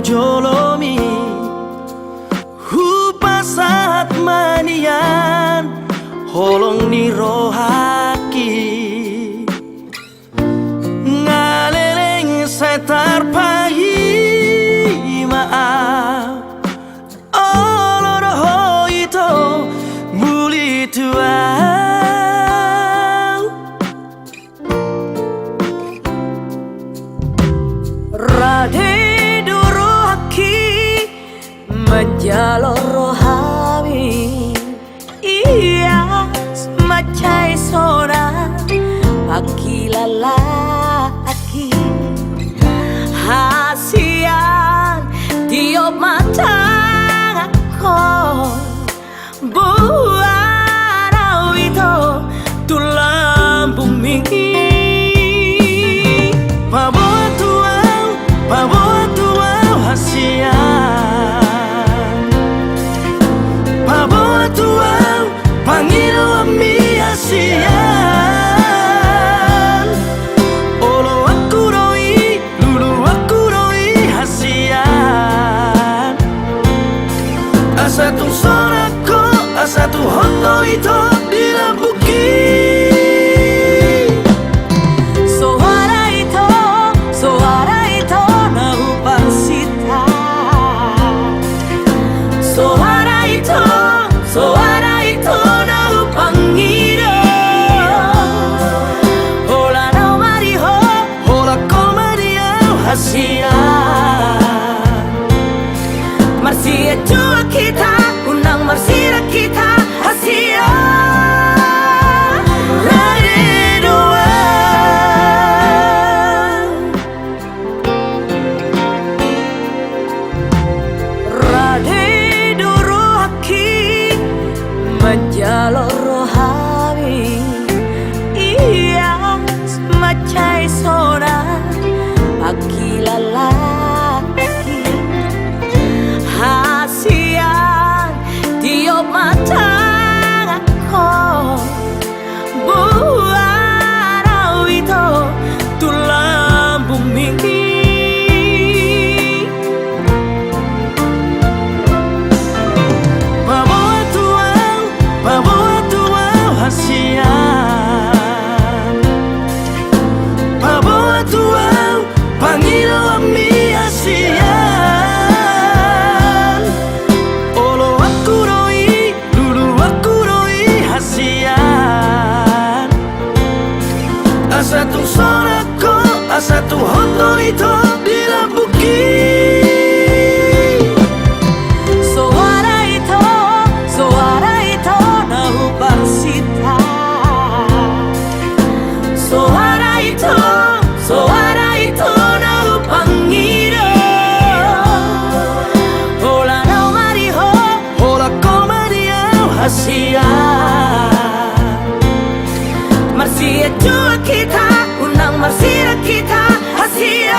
jolomi hupasat manian holong ni rohaki ngaleleng setar pahi maaf oloroh itu muli tua Rade durohaki menjalor rohami iya semacai sona pagi lalaki hasian tiup mata aku buat itu tulang bumi Paboa tuau hasian Paboa tuau pangilo ami hasian Olo aku roi, lulu aku roi hasian Asa tu sorako, asa tu hoto itu dilabuki Marsia jua kita, unang marsira kita hasia Rade doa Rade durohaki menjalor rohami iya semacai sona pagi lalaki hasian tiup mata aku buat itu tulang bumi Paboa tuau hasian Paboa tuau pangilo ami hasian Olo aku roi, lulu aku roi hasian Asa tu sorako, asa tu hoto itu dilabuki Suara itu nahu parsita Suara itu nahu pangira Hola nau mariho, hola komadiau hasian Marsia jua kita, unang marsira kita hasian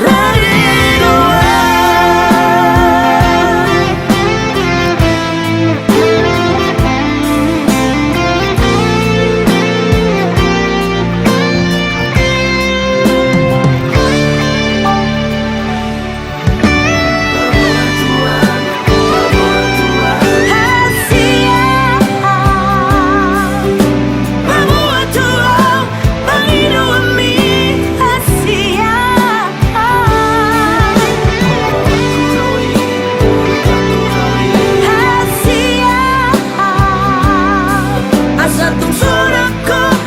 Rade doa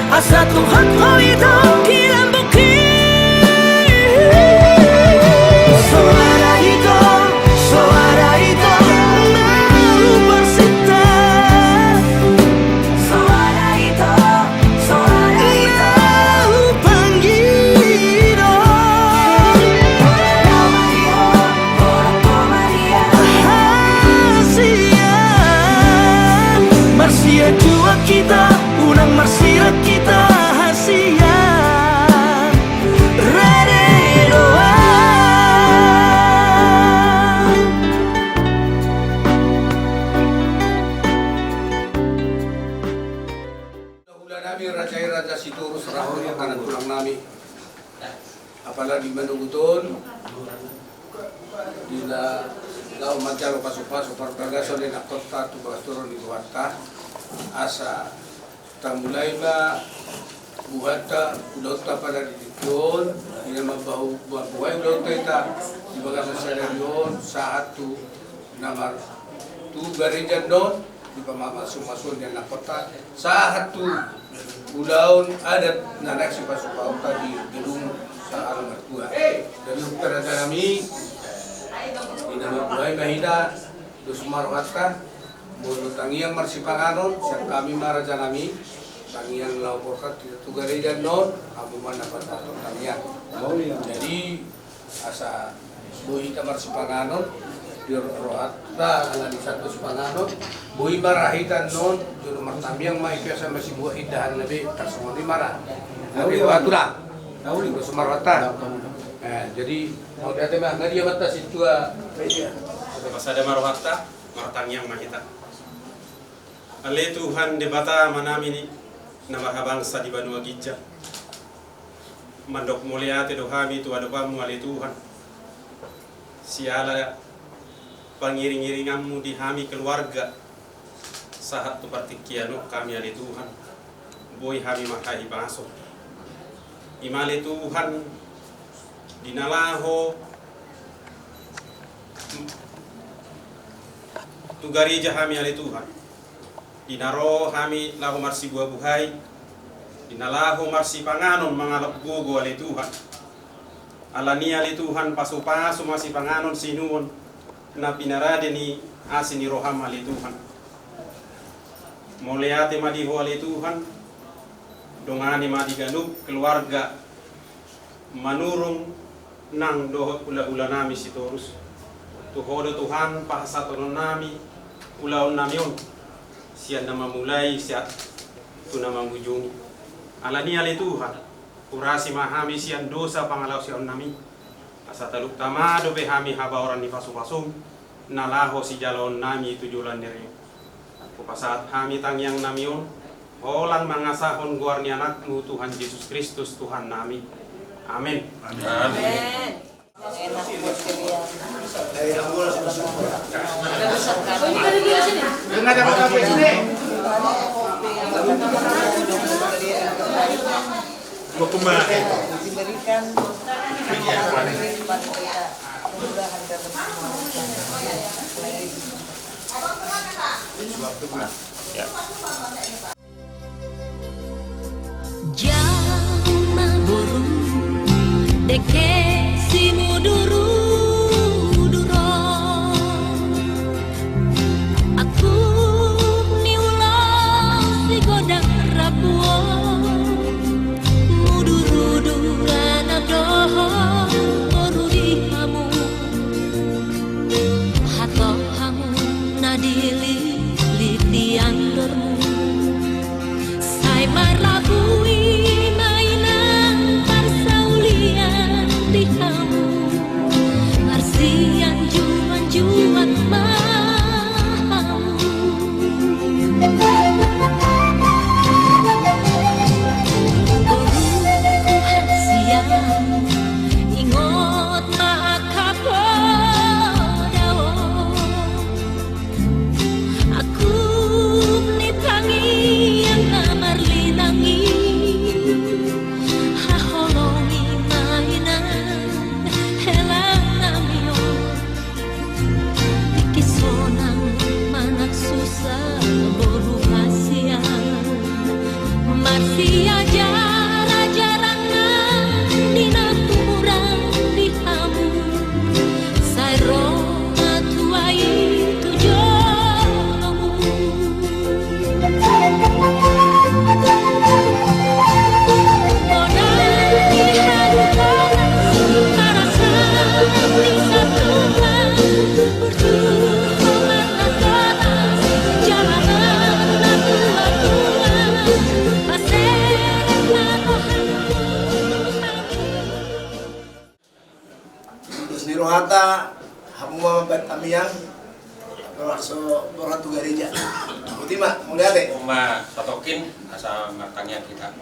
Asa Tuhan kau itu dilambuki Suara itu mau bersita Suara itu mau panggil hasian Marsia jua kita, unang marsira kita hasian Rade doa Ulah nami raja siturus rahor yang kanan tulang nami apalagi menungutun Dila lau majalo paso-paso parpagaso din na kota tu turun di Buhata asa tamulay ba Buhata ulota pada didikyon ina mabahu buhay ulota ita di bagasa seryon saat tu namar tu garijan don di pamamasun-masun yan na kota saat tu ulaun adat nanak si pasupauta di gedung sa alamat tua dari uktarada kami ina mabuhay mahina dos marwata mulut tangiang marsipanganon siang kami maraja kami tangiang lau porkat tu garijan non kamu mana pada tangiang jadi asa buhi tamar sipanganon di rohata ala di satu sipanganon buhi marahitan non juru martamiang mai biasa masih buah indahan lebih tersumoni marah lebih atulah dos marwata jadi mau datang mah nggak dia batas itu pas ada marwata martangiang mahita ale Tuhan debata manamini nama bangsa di Banua Gija mandok mulia te dohami tu adokamu ale Tuhan siala pangiring-iringanmu di hami keluarga saat tu partikiano kami ale Tuhan boy hami makai baso imale Tuhan dinalaho tugari jahami ale Tuhan dinaro hami lahu marsi buah buhay dinalaho marsi panganon mangalap gogo ale Tuhan alani ale Tuhan pasu-pasu marsi panganon sinuon na pinarade ni asini roham ale Tuhan moleate madiho ale Tuhan dongani madiganub keluarga manurung nang dohot ula-ula nami sitorus tuhodo Tuhan pahasatonon nami ulaon namion siya na mamulay siya tu na mamujungi alani ale Tuhan kurasi mahami siyan dosa pangalaw siya nami asa taluk tamado behami haba orang ni pasung-pasung nalaho si jalon nami tujulan neri kupasat hami tangyang namion holang mangasahon guarni anakmu Tuhan Yesus Kristus Tuhan nami. Amin. Amin. Enak buat kalian. Dengar dapat apa ini? Mau kemana? Diberikan mudah-mudahan dapat Deke si muduru aku ni ulang si godang rapuo muduru durana doho oruri hamu hato hamu nadili litiang dormu sai marabui mainan parsaulian di kamu arsian juan mau Guruku harsian ingot makapodao aku nitangi yang namar linangi haholongi mainan helang namio ikisonang manak susah boru hasian marsia jara-jarangan dinaturang di hamu sairo matuai tujonomu Terus di rohata hamu mambat amiyang termasuk orang tu gereja. Ultima, mulai deh. Uma patokin asa matangnya kita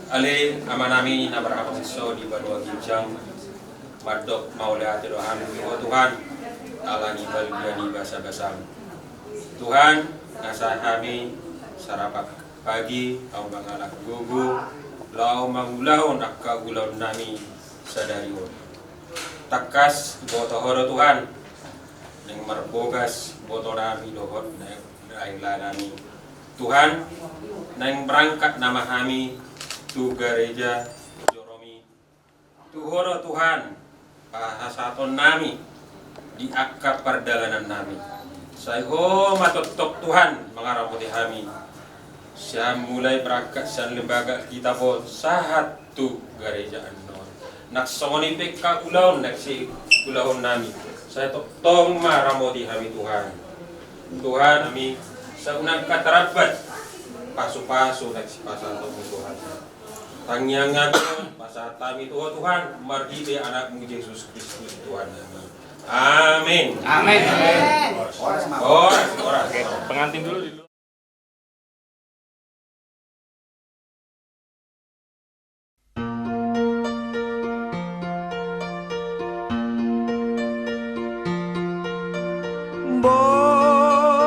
Ale ama namin na berkapasiso di Banua Ginjang Madok mauliati dohan Tuhan Allah nibal biani basa-basam Tuhan ngasah kami sarapak pagi au mangalak gugu lau mangulau nak kagulau nami sadarion takas boto horo Tuhan neng marbogas boto nami dohot neng nami Tuhan neng berangkat nama kami tu gereja Joromi tuhoro Tuhan pahasaton nami di akap perdalanan nami saya matotok Tuhan mengaramoti kami saya mulai berangkat dan lembaga kita pun sahat tu gereja anon nak songoni peka ulaun nak si ulaun nami saya tong maramoti kami Tuhan kami saunang katerabat pasu-pasu nak si pasanto Tuhan Tangiangan pasal kami Tuhan margi anakmu Yesus Kristus Tuhan amin. Amin. Orang. Pengantin dulu di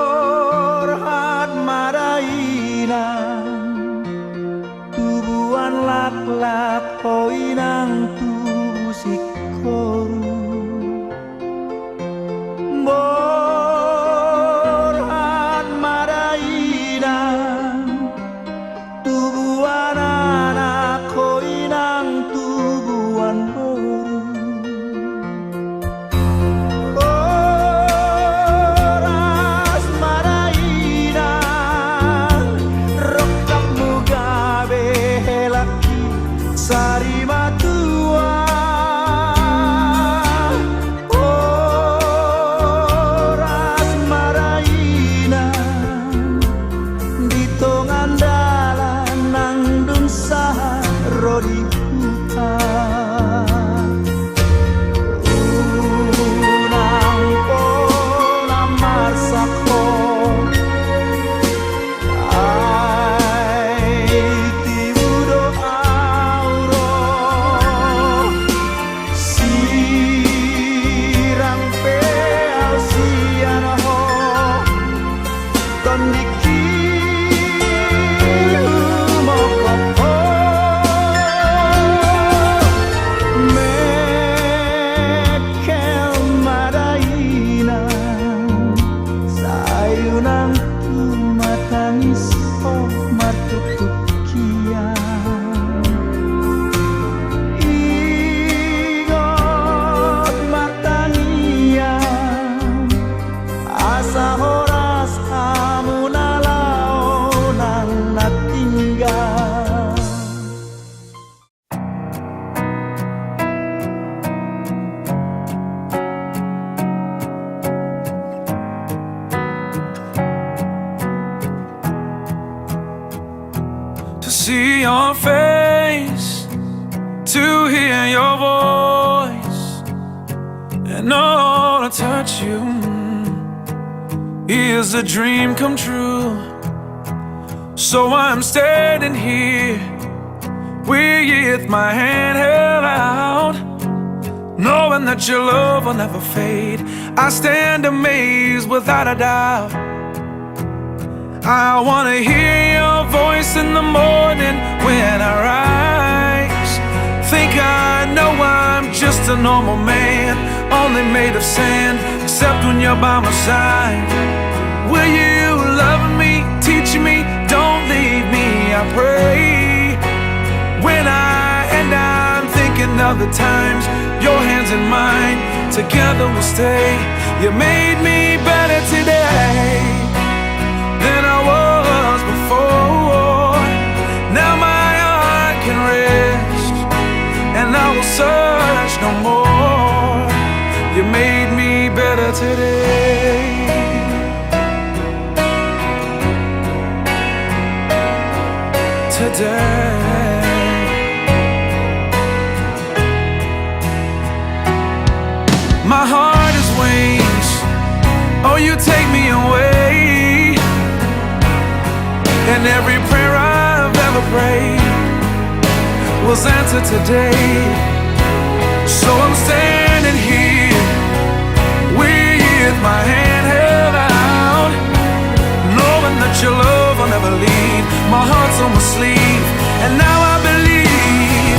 Borhat maraina tubuhan lak-lak poinang tubuh sikoru Borhat maraina tubuhan anak koinang tubuhan boru Oras maraina rokam mugabe laki sari matua Oras maraina di tongan dalan nang dunsa rodi hutan unang pola marsako ai tibudo auro sirang peal sianaho tondiki mokopo mekel maraina sayunang tumatanis oh matutukian igot matanian asa horas kamu nalau nang natinggal to see your face, to hear your voice, and all to touch you is a dream come true. So I'm standing here with my hand held out, knowing that your love will never fade. I stand amazed without a doubt. I wanna hear your voice in the morning when I rise. Think I know I'm just a normal man, only made of sand, except when you're by my side. Will you love me, teach me, don't leave me, I pray. When I'm thinking of the times, your hands in mine, together we'll stay. You made me better today than I was before. Now my heart can rest, and I will search no more. You made me better today. My heart is wings, oh you take me away. And every prayer I've ever prayed was answered today. So I'm standing here with my hand held out, knowing that your love will never leave. My heart's on my sleeve, and now I believe.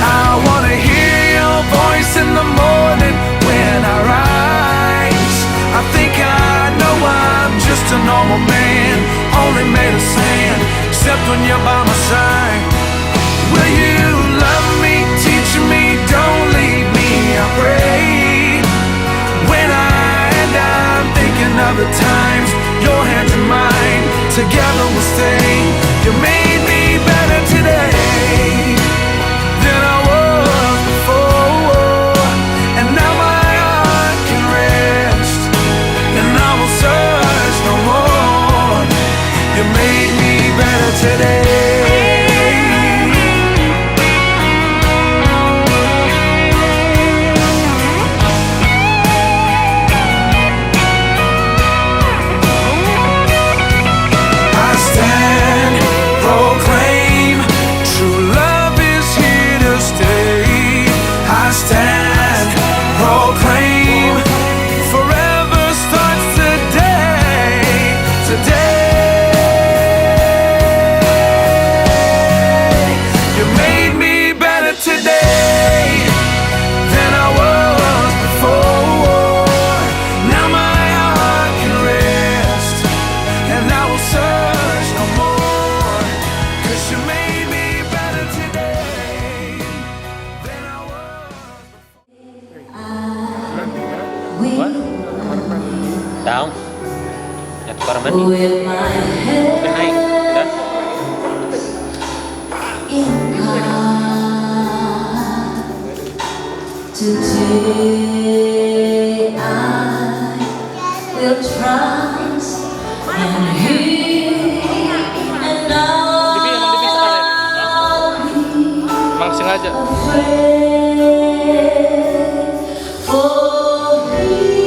I wanna hear your voice in the morning when I rise. I think I know I'm just a normal man, only made of sand, except when you're by my side. Will you love me, teach me, don't leave me, I pray. When I'm thinking of the times, your hands in mine, together we'll stay. You made me better today than I was before, and now my heart can rest, and I will search no more. You made me better today. Daong. Ya tukar mandi. Naik. Udah. Today I will trust in Him, and I'll Emang sengaja. for He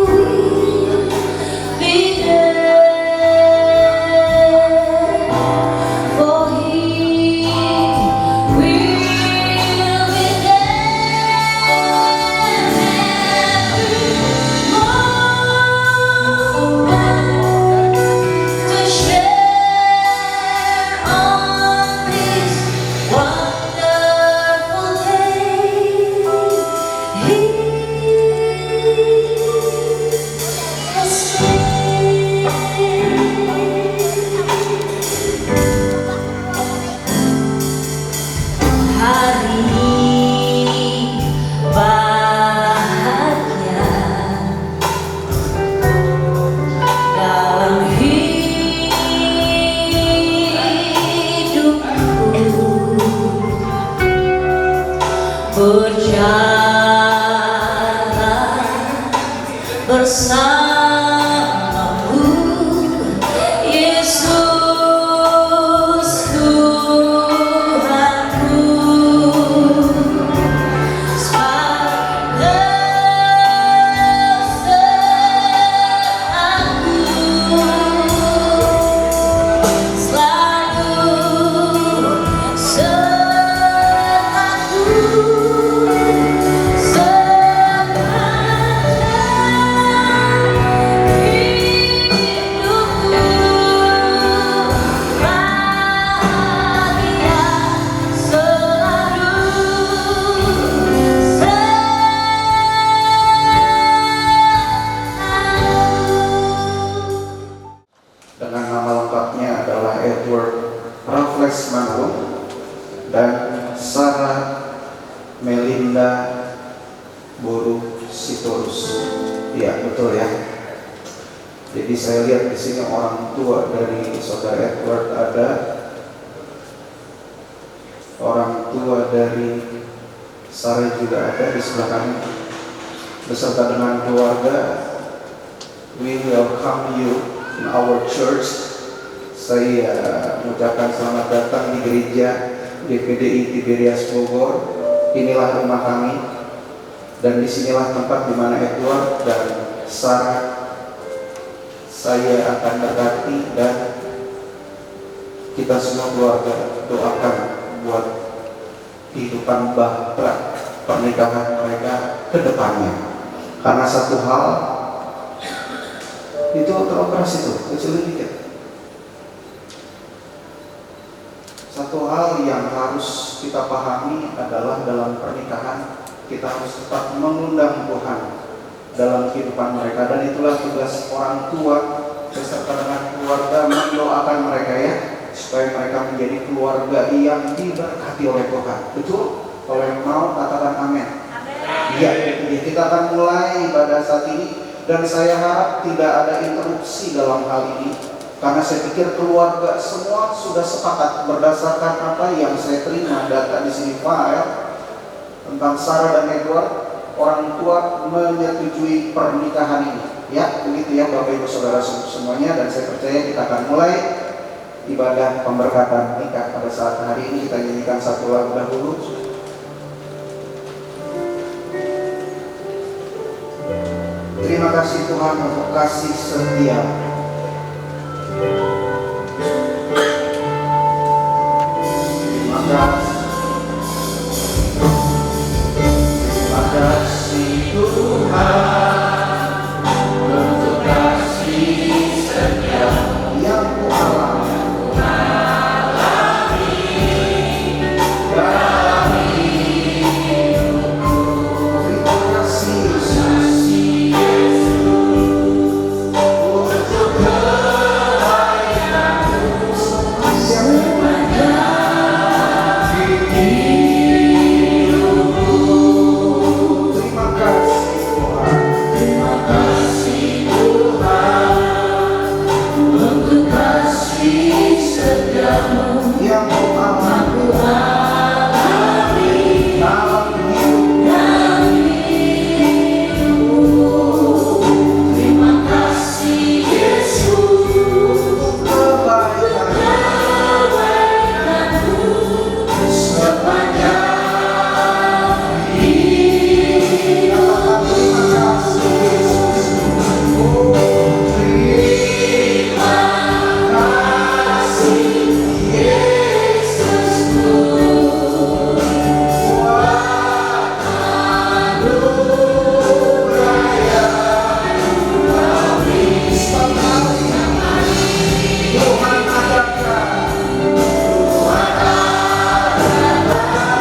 will be there, for He will be there every moment to share on this wonderful day. He will stay. Hari bahagia dalam hidupku, berjalan bersamamu, Yesus Tuhanku. Dengan nama lengkapnya adalah Edward Raffles Manung dan Sarah Melinda Boru Sitorus. Iya, betul ya. Jadi saya lihat di sini orang tua dari saudara Edward ada, orang tua dari Sarah juga ada di sebelah kanan, beserta dengan keluarga. We welcome you in our church. Saya mengucapkan selamat datang di gereja GPDI Tiberias Bogor. Inilah rumah kami, dan disinilah tempat di mana Edward dan Sarah saya akan berkati dan kita semua keluarga doakan buat kehidupan bahtera pernikahan mereka ke depannya. Karena satu hal itu teroperasi tuh, kecil dikit. Satu hal yang harus kita pahami adalah dalam pernikahan kita harus tetap mengundang Tuhan dalam kehidupan mereka, dan itulah tugas orang tua beserta dengan keluarga mendoakan mereka ya, supaya mereka menjadi keluarga yang diberkati oleh Tuhan. Betul? Kalau yang mau katakan amin. Iya, kita akan mulai pada saat ini, dan saya harap tidak ada interupsi dalam hal ini, karena saya pikir keluarga semua sudah sepakat berdasarkan apa yang saya terima data di sini file tentang Sarah dan Edward. Orang tua menyetujui pernikahan ini, ya begitu ya Bapak Ibu Saudara semuanya, dan saya percaya kita akan mulai ibadah pemberkatan nikah pada saat hari ini. Kita nyanyikan satu lagu dahulu. Terima kasih Tuhan untuk kasih setia. Terima kasih. Terima kasih Tuhan untuk kasih setia yang ku alami dalam hidupku. Terima kasih Yesus untuk pelayananmu semuanya di hidupku. Terima kasih Tuhan, terima kasih Tuhan untuk kasih setiamu yang ku alami dalam hidupku. Terima kasih Yesus kebaikan-Mu sepanjang hidup. Terima kasih Yesus. Oh, terima kasih Yesusku. Buat anugerah yang kami sembahkan. Tuhan adakan, Tuhan adakan. Syukurlah. Terima kasih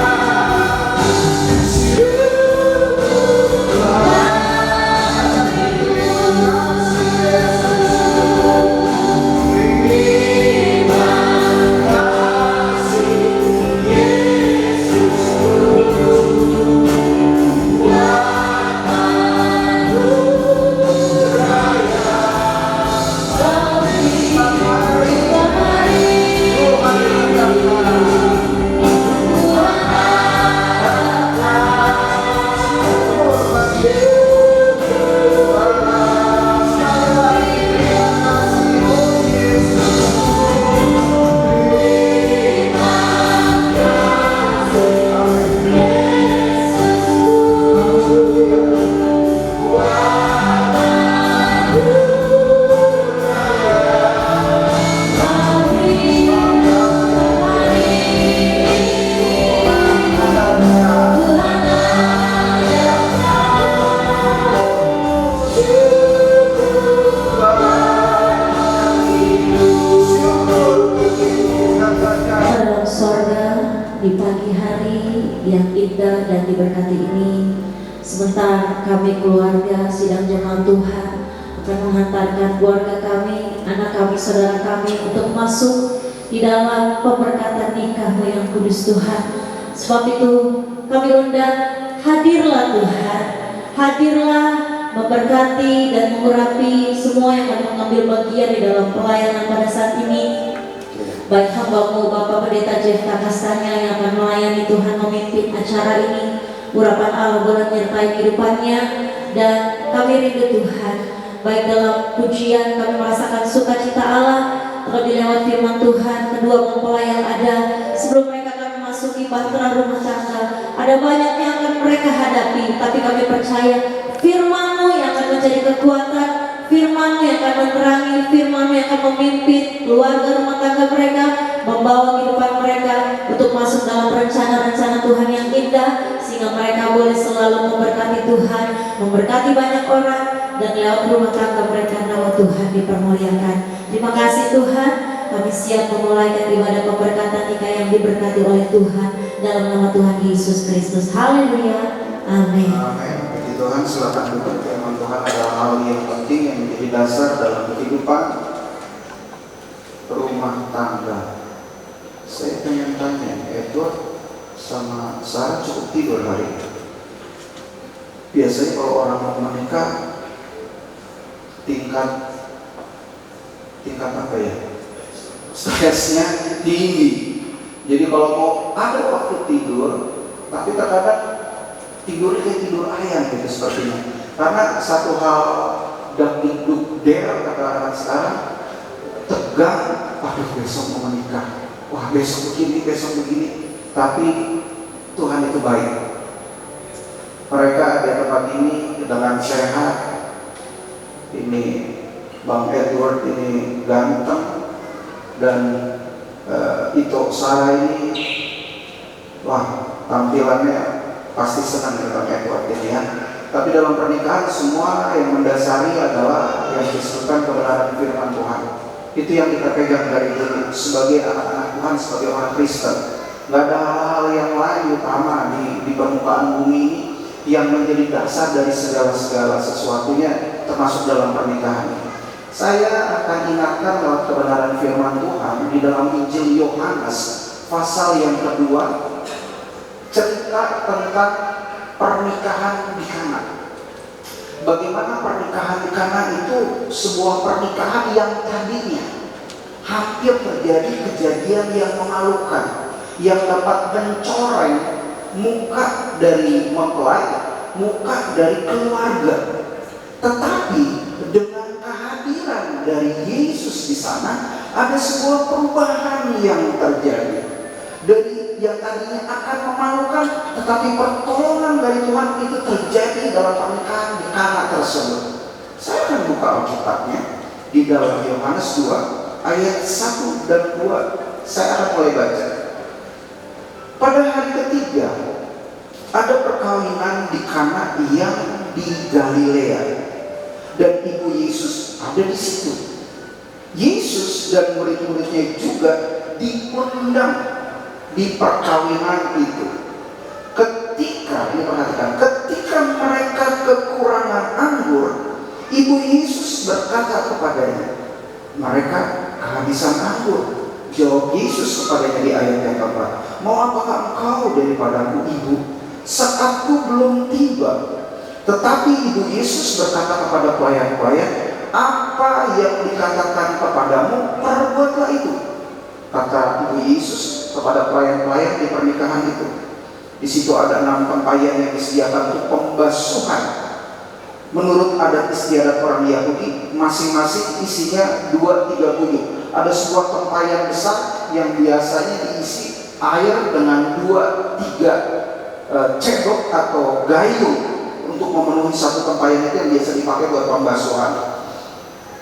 Yesus. Terima kasih Yesusku. Buat anugerah yang kami sembahkan. Tuhan adakan, Tuhan dalam sorga di pagi hari yang indah dan diberkati ini, sebentar kami keluarga sidang jemaat Tuhan akan menghantarkan keluarga kami, anak kami, saudara kami untuk masuk di dalam pemberkatan nikah-Mu yang kudus Tuhan. Sebab itu kami undang, hadirlah Tuhan, hadirlah memberkati dan mengurapi semua yang akan mengambil bagian di dalam pelayanan pada saat ini. Baik hamba-Mu Bapak Pendeta Jefta Kastanya yang akan melayani Tuhan, memimpin acara ini, urapan Allah boleh menyertai kehidupannya, dan kami rindu Tuhan, baik dalam pujian kami merasakan sukacita Allah, terlebih lewat firman Tuhan, kedua mempelai yang ada sebelum mereka akan memasuki bahtera rumah tangga, ada banyak yang akan mereka hadapi, tapi kami percaya firman-Mu yang akan menjadi kekuatan, firman-Mu yang akan menerangi, firman-Mu yang akan memimpin keluarga rumah tangga mereka, membawa kehidupan mereka untuk masuk dalam rencana-rencana Tuhan yang indah, sehingga mereka boleh selalu memberkati Tuhan, memberkati banyak orang, dan lewat rumah tangga mereka nama Tuhan dipermuliakan. Terima kasih Tuhan, kami siap memulaikan ibadah pemberkatan nikah yang diberkati oleh Tuhan dalam nama Tuhan Yesus Kristus. Haleluya. Amin. Amin. Puji Tuhan, silakan duduk. Firman Tuhan adalah hal yang penting yang menjadi dasar dalam kehidupan rumah tangga. Saya pengen tanya, Edward sama Sarah cukup tidur hari ini? Biasanya kalau orang mau menikah, tingkat apa ya? Stresnya tinggi. Jadi kalau mau ada waktu tidur, tapi terkadang tidur kayak tidur ayam gitu sepertinya. Karena satu hal dagdikduk kata anak sekarang, tegang, aduh besok mau menikah, wah besok begini. Tapi Tuhan itu baik. Mereka di tempat ini dengan sehat. Ini Bang Edward ini ganteng, dan Ito Sarah ini, wah tampilannya pasti senang dengan Edward ini ya. Tapi dalam pernikahan semua yang mendasari adalah yang disebutkan kebenaran firman Tuhan. Itu yang kita pegang dari dulu sebagai anak-anak Tuhan, sebagai orang Kristen. Gak ada hal-hal yang lain utama di permukaan bumi ini yang menjadi dasar dari segala sesuatunya, termasuk dalam pernikahan. Saya akan ingatkan lewat kebenaran firman Tuhan di dalam Injil Yohanes pasal yang kedua, cerita tentang pernikahan di Kana. Bagaimana pernikahan di Kana itu sebuah pernikahan yang tadinya hampir terjadi kejadian yang memalukan, yang dapat mencoreng muka dari mempelai, muka dari keluarga. Tetapi dengan kehadiran dari Yesus di sana, ada sebuah perubahan yang terjadi. Dari yang tadinya akan memalukan, tetapi pertolongan dari Tuhan itu terjadi dalam pernikahan di Kana tersebut. Saya akan buka Alkitabnya di dalam Yohanes 2 ayat 1 dan 2. Saya akan mulai baca. Pada hari ketiga ada perkawinan di Kana yang di Galilea, dan ibu Yesus ada di situ. Yesus dan murid-muridnya juga diundang di perkawinan itu. Ketika mereka kekurangan anggur, ibu Yesus berkata kepadanya, mereka kehabisan anggur. Jawab Yesus kepadanya di ayat yang keempat, mau apakah engkau daripadaku, ibu? Saatku belum tiba. Tetapi ibu Yesus berkata kepada pelayan-pelayan, apa yang dikatakan kepadamu, perbuatlah itu. Kata ibu Yesus kepada pelayan-pelayan di pernikahan itu. Di situ ada 6 tempayan yang disediakan untuk pembasuhan. Menurut adat istiadat orang Yahudi, masing-masing isinya 2-3 buyut. Ada sebuah tempayan besar yang biasanya diisi air dengan 2-3 cendok atau gayung untuk memenuhi satu tempayan itu yang biasa dipakai buat pembasuhan.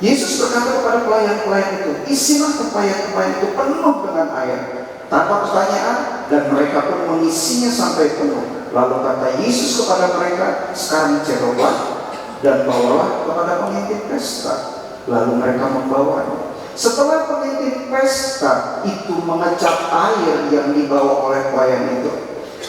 Yesus berkata kepada pelayan-pelayan itu, isilah tempayan-tempayan itu penuh dengan air, tanpa pertanyaan, dan mereka pun mengisinya sampai penuh. Lalu kata Yesus kepada mereka, sekarang ceroblah dan bawalah kepada pemimpin pesta. Lalu mereka membawanya. Setelah pemimpin pesta itu mengecap air yang dibawa oleh pelayan itu,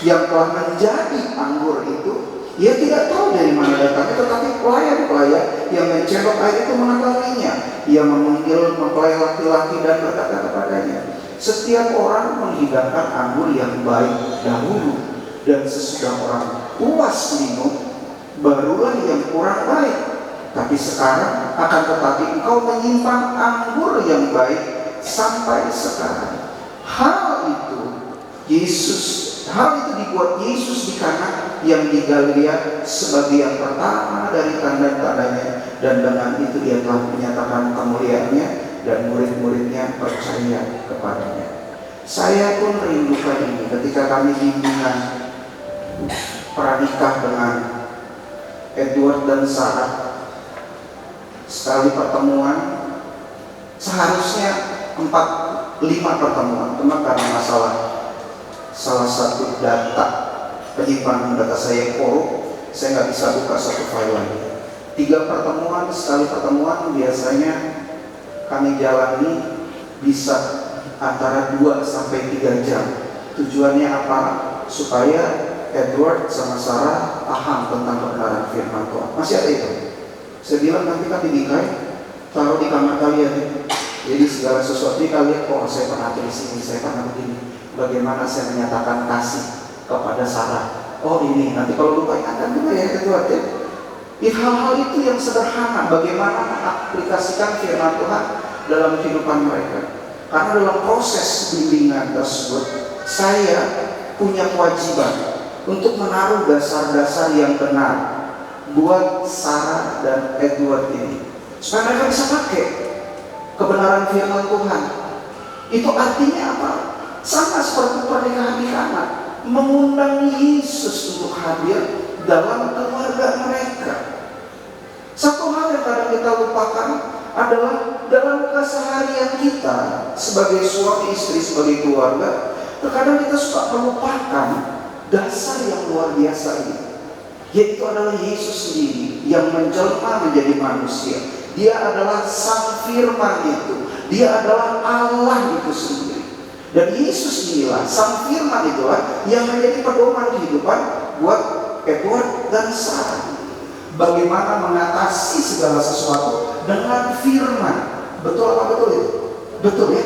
yang telah menjadi anggur itu, ia tidak tahu dari mana datangnya, tetapi pelayan-pelayan yang mencebok air itu mengetahuinya. Ia memanggil mempelai laki-laki dan berkata kepadanya, setiap orang menghidangkan anggur yang baik dahulu, dan sesudah orang puas minum, barulah yang kurang baik. Tapi sekarang akan tetapi engkau menyimpan anggur yang baik sampai sekarang. Hal itu dibuat Yesus di Kana yang di Galilea sebagai yang pertama dari tanda-tandanya, dan dengan itu ia telah menyatakan kemuliaannya dan murid-muridnya percaya kepadanya. Saya pun rindukan ini ketika kami bimbingan pranikah dengan Edward dan Sarah. sekali pertemuan, seharusnya 4-5 pertemuan, cuma karena masalah salah satu data penyimpanan data saya korup, saya nggak bisa buka satu file lagi. 3 pertemuan, sekali pertemuan biasanya kami jalani bisa antara 2 sampai 3 jam. Tujuannya apa? Supaya Edward sama Sarah paham tentang kebenaran firman Tuhan. Masih ada itu? Saya bilang nanti kan dinikahi, taruh di kamar kalian. Jadi segala sesuatu kalian, oh saya pernah tulis ini, saya pernah begini. Bagaimana saya menyatakan kasih kepada Sarah. Oh ini, nanti kalau lupa ingatkan juga ya Edward ya. Hal-hal itu yang sederhana, bagaimana mengaplikasikan firman Tuhan dalam kehidupan mereka. Karena dalam proses bimbingan tersebut, saya punya kewajiban untuk menaruh dasar-dasar yang benar buat Sarah dan Edward ini, supaya mereka bisa pakai kebenaran firman Tuhan. Itu artinya apa? Sama seperti pernikahan di Kana, mengundang Yesus untuk hadir dalam keluarga mereka. Satu hal yang kadang kita lupakan adalah dalam keseharian kita sebagai suami istri, sebagai keluarga, terkadang kita suka melupakan dasar yang luar biasa ini, yaitu adalah Yesus sendiri yang menjelma menjadi manusia. Dia adalah Sang Firman itu, Dia adalah Allah itu sendiri. Dan Yesus inilah, Sang Firman itulah yang menjadi pedoman kehidupan buat Edward dan Sarah. Bagaimana mengatasi segala sesuatu dengan firman. Betul apa betul itu? Betul ya?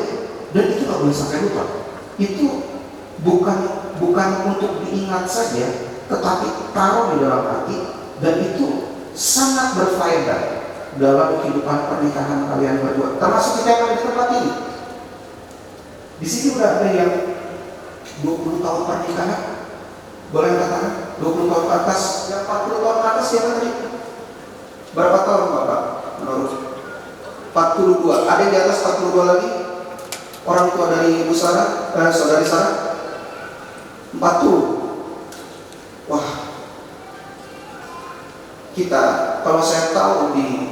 Dan itu nggak boleh sampai lupa. Itu bukan untuk diingat saja, tetapi taruh di dalam hati, dan itu sangat berfaedah dalam kehidupan pernikahan kalian berdua. Termasuk kita yang ada di tempat ini. Di sini udah ada yang 20 tahun pernikahan. Boleh katakan 20 tahun ke atas, yang 40 tahun ke atas siapa tadi? Berapa tahun Bapak? Menurut 42. Ada yang di atas 42 lagi? Orang tua dari Ibu Sarah, saudari Sarah? 40. Wah, kita kalau saya tahu di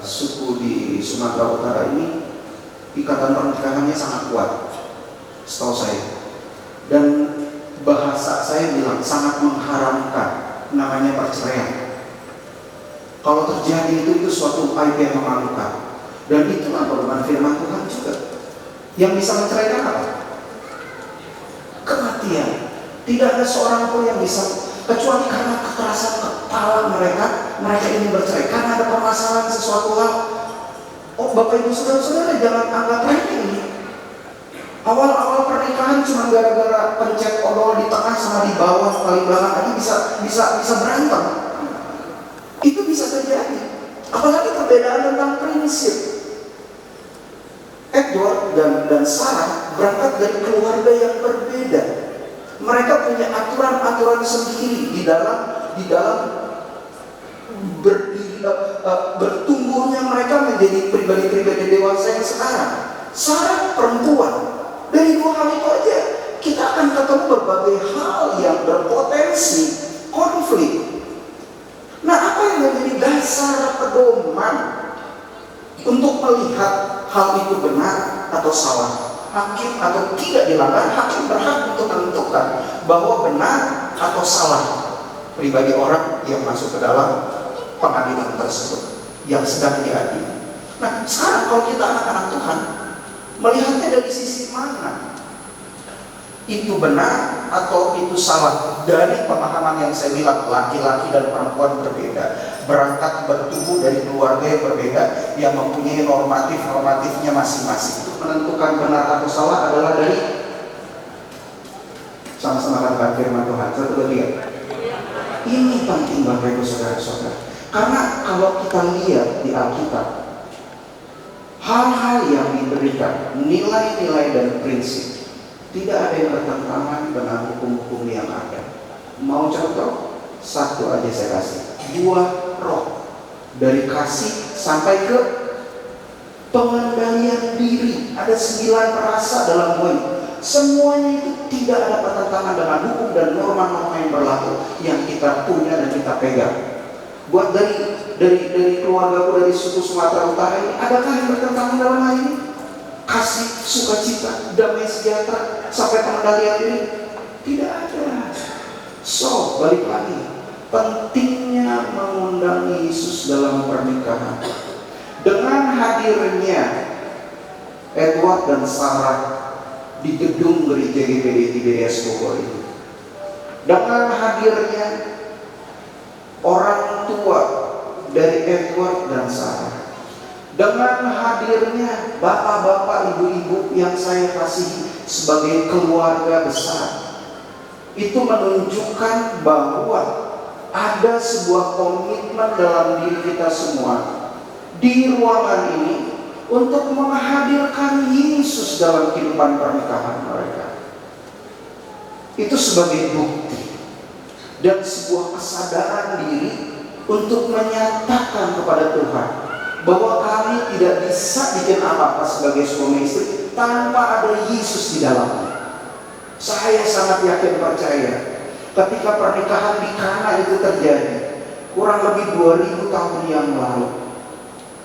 suku di Sumatera Utara ini ikatan pernikahannya sangat kuat, setahu saya. Dan bahasa saya bilang sangat mengharamkan namanya perceraian. Kalau terjadi itu suatu aib yang memalukan. Dan itulah pedoman firman Tuhan juga. Yang bisa menceraikan apa? Kematian. Tidak ada seorang pun yang bisa, kecuali karena kekerasan kepala mereka ingin bercerai. Karena ada permasalahan sesuatu hal. Oh Bapak Ibu Saudara-saudara, jangan anggap remeh ini. Awal-awal pernikahan cuma gara-gara pencet odol di tengah sama di bawah paling belakang aja bisa berantem. Itu bisa terjadi. Apalagi perbedaan tentang prinsip. Edward dan Sarah berangkat dari keluarga yang berbeda. Mereka punya aturan-aturan sendiri di dalam bertumbuhnya mereka menjadi pribadi-pribadi dewasa yang sekarang. Sarah perempuan. Dari 2 hal itu aja kita akan ketemu berbagai hal yang berpotensi konflik. Nah, apa yang menjadi dasar pedoman untuk melihat hal itu benar atau salah? Hakim atau tidak dilanggar, hakim berhak untuk menentukan bahwa benar atau salah pribadi orang yang masuk ke dalam pengadilan tersebut yang sedang diadili. Nah, sekarang kalau kita anak-anak Tuhan, melihatnya dari sisi mana? Itu benar atau itu salah? Dari pemahaman yang saya bilang, laki-laki dan perempuan berbeda, berangkat bertumbuh dari keluarga yang berbeda, yang mempunyai normatifnya masing-masing. Untuk menentukan benar atau salah adalah dari sama-sama katakan firman Tuhan. Satu lagi ya. Ini penting Bapak Ibu Saudara-saudara. Karena kalau kita lihat di Alkitab, hal-hal yang diberikan, nilai-nilai dan prinsip, tidak ada yang bertentangan dengan hukum-hukum yang ada. Mau contoh? Satu aja saya kasih. 2 roh. Dari kasih sampai ke pengendalian diri. Ada 9 rasa dalam buah. Semuanya itu tidak ada pertentangan dengan hukum dan norma-norma yang berlaku yang kita punya dan kita pegang. Buat dari keluargaku dari suku Sumatera Utara ini, adakah yang bertentangan dalam hal ini? Kasih, sukacita, damai sejahtera, sampai pengendalian ini? Tidak ada. So, balik lagi, pentingnya mengundang Yesus dalam pernikahan. Dengan hadirnya Edward dan Sarah di gedung gereja GPD Tiberias Bogor itu, dengan hadirnya orang tua dari Edward dan Sarah, dengan hadirnya bapak-bapak, ibu-ibu yang saya kasihi sebagai keluarga besar, itu menunjukkan bahwa ada sebuah komitmen dalam diri kita semua di ruangan ini untuk menghadirkan Yesus dalam kehidupan pernikahan mereka. Itu sebagai bukti dan sebuah kesadaran diri untuk menyatakan kepada Tuhan bahwa kami tidak bisa bikin apa-apa sebagai suami istri tanpa ada Yesus di dalamnya. Saya sangat yakin percaya ketika pernikahan di Kana itu terjadi kurang lebih 2000 tahun yang lalu.